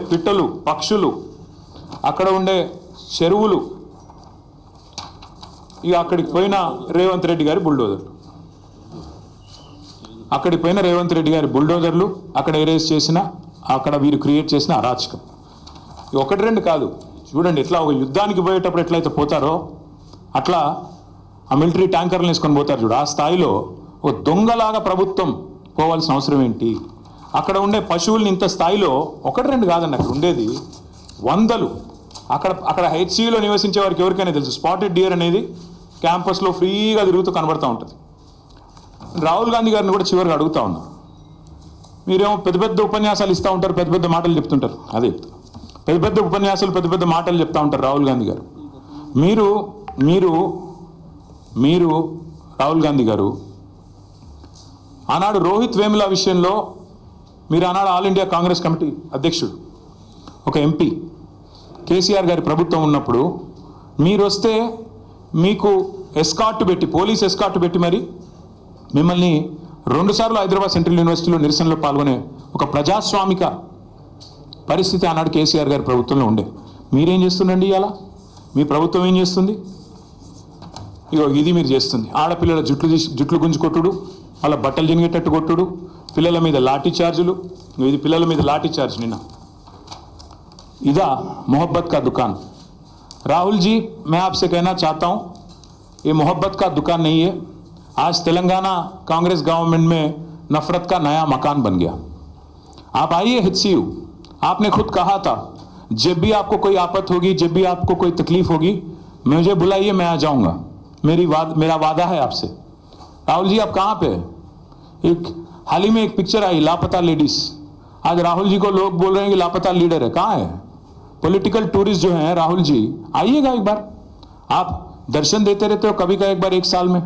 పిట్టలు, పక్షులు, అక్కడ ఉండే చెరువులు, ఇక అక్కడికి పోయిన రేవంత్ రెడ్డి గారి బుల్డోజర్లు, అక్కడికి పోయిన రేవంత్ రెడ్డి గారి బుల్డోజర్లు, అక్కడ ఎరేజ్ చేసిన, అక్కడ వీరు క్రియేట్ చేసిన అరాచకం. ఒకటి రెండు కాదు, చూడండి ఎట్లా ఒక యుద్ధానికి పోయేటప్పుడు ఎట్లయితే పోతారో అట్లా ఆ మిలిటరీ ట్యాంకర్లు వేసుకొని పోతారు చూడు, ఆ స్థాయిలో ఒక దొంగలాగా ప్రభుత్వం పోవాల్సిన అవసరం ఏంటి? అక్కడ ఉండే పశువుల్ని ఇంత స్థాయిలో ఒకటి రెండు కాదండి, అక్కడ ఉండేది వందలు. అక్కడ హెచ్సిలో నివసించే వారికి ఎవరికైనా తెలుసు, స్పాటెడ్ డియర్ అనేది క్యాంపస్లో ఫ్రీగా తిరుగుతూ కనబడుతూ ఉంటుంది. రాహుల్ గాంధీ గారిని కూడా చివరిగా అడుగుతా ఉన్నా, మీరేమో పెద్ద పెద్ద ఉపన్యాసాలు ఇస్తూ ఉంటారు, పెద్ద పెద్ద మాటలు చెప్తుంటారు, అదే పెద్ద పెద్ద ఉపన్యాసాలు పెద్ద పెద్ద మాటలు చెప్తూ ఉంటారు రాహుల్ గాంధీ గారు. మీరు మీరు మీరు రాహుల్ గాంధీ గారు ఆనాడు రోహిత్ వేముల విషయంలో మీరు ఆనాడు ఆల్ ఇండియా కాంగ్రెస్ కమిటీ అధ్యక్షుడు, ఒక ఎంపీ, కేసీఆర్ గారి ప్రభుత్వం ఉన్నప్పుడు మీరు వస్తే మీకు ఎస్కార్ట్ పెట్టి, పోలీస్ ఎస్కార్ట్ పెట్టి మరి మిమ్మల్ని 2 సార్లు హైదరాబాద్ సెంట్రల్ యూనివర్సిటీలో నిరసనలో పాల్గొనే ఒక ప్రజాస్వామిక పరిస్థితి ఆనాడు కేసీఆర్ గారి ప్రభుత్వంలో ఉండే. మీరేం చేస్తుండండి ఇవాళ? మీ ప్రభుత్వం ఏం చేస్తుంది? ఇగో ఇది మీరు చేస్తుంది. ఆడపిల్లల జుట్లు గుంజుకొట్టుడు, వాళ్ళ బట్టలు జినిగేటట్టు కొట్టుడు, పిల్లల మీద లాఠీ చార్జులు. ఇది పిల్లల మీద లాఠీ చార్జ్ నిన్న. इदा मोहब्बत का दुकान। राहुल जी, मैं आपसे कहना चाहता हूँ, ये मोहब्बत का दुकान नहीं है। आज तेलंगाना कांग्रेस गवर्नमेंट में नफरत का नया मकान बन गया। आप आइए HCU, आपने खुद कहा था जब भी आपको कोई आफत होगी, जब भी आपको कोई तकलीफ होगी, मुझे बुलाइए, मैं आ जाऊँगा। मेरा वादा है आपसे। राहुल जी आप कहाँ पे? एक हाल ही में एक पिक्चर आई, लापता लेडीज। आज राहुल जी को लोग बोल रहे हैं कि लापता लीडर है। कहाँ है? पॉलिटिकल टूरिस्ट जो हैं राहुल जी, आइएगा एक बार। आप दर्शन देते रहते हो कभी का एक बार 1 साल में,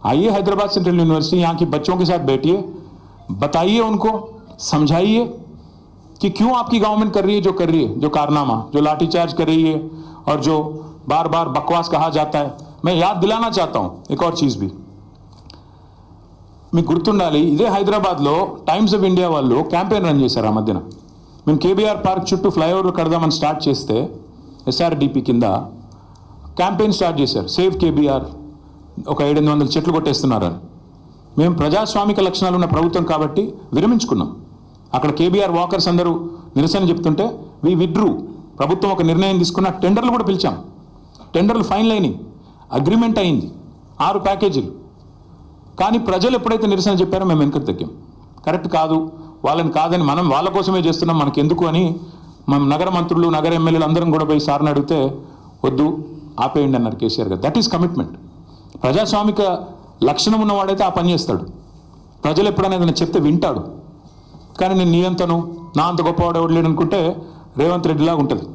आइए हैदराबाद सेंट्रल यूनिवर्सिटी, यहाँ के बच्चों के साथ बैठिए, बताइए उनको, समझाइए कि क्यों आपकी गवर्नमेंट कर रही है जो कर रही है, जो कारनामा, जो लाठीचार्ज कर रही है और जो बार बार बकवास कहा जाता है। मैं याद दिलाना चाहता हूँ एक और चीज़ भी, మీకు గుర్తుండాలి, ఇదే హైదరాబాద్లో టైమ్స్ ఆఫ్ ఇండియా వాళ్ళు క్యాంపెయిన్ రన్ చేశారు. ఆ మధ్యన మేము కేబీఆర్ పార్క్ చుట్టూ ఫ్లైఓవర్లు కడదామని స్టార్ట్ చేస్తే SRDP కింద క్యాంపెయిన్ స్టార్ట్ చేశారు, సేవ్ కేబీఆర్, ఒక 700 చెట్లు కొట్టేస్తున్నారని. మేము ప్రజాస్వామిక లక్షణాలు ఉన్న ప్రభుత్వం కాబట్టి విరమించుకున్నాం. అక్కడ కేబీఆర్ వాకర్స్ అందరూ నిరసన చెప్తుంటే వి విడ్రూ. ప్రభుత్వం ఒక నిర్ణయం తీసుకున్న, టెండర్లు కూడా పిలిచాం, టెండర్లు ఫైనల్ అయినాయి, అగ్రిమెంట్ అయింది, 6 ప్యాకేజీలు. కానీ ప్రజలు ఎప్పుడైతే నిరసన చెప్పారో మేము వెనక్కి తగ్గాం. కరెక్ట్ కాదు, వాళ్ళని కాదని, మనం వాళ్ళ కోసమే చేస్తున్నాం, మనకి ఎందుకు అని మనం నగర మంత్రులు, నగర ఎమ్మెల్యేలు అందరం కూడా పోయి సార్ని అడిగితే వద్దు, ఆపేయండి అన్నారు కేసీఆర్ గారు. That is commitment. ప్రజాస్వామిక లక్షణం ఉన్నవాడైతే ఆ పని చేస్తాడు. ప్రజలు ఎప్పుడైనా ఏదైనా చెప్తే వింటాడు. కానీ నేను నీ అంతను, నా అంత గొప్పవాడు ఎవడు లేడు అనుకుంటే రేవంత్ రెడ్డిలాగా ఉంటుంది.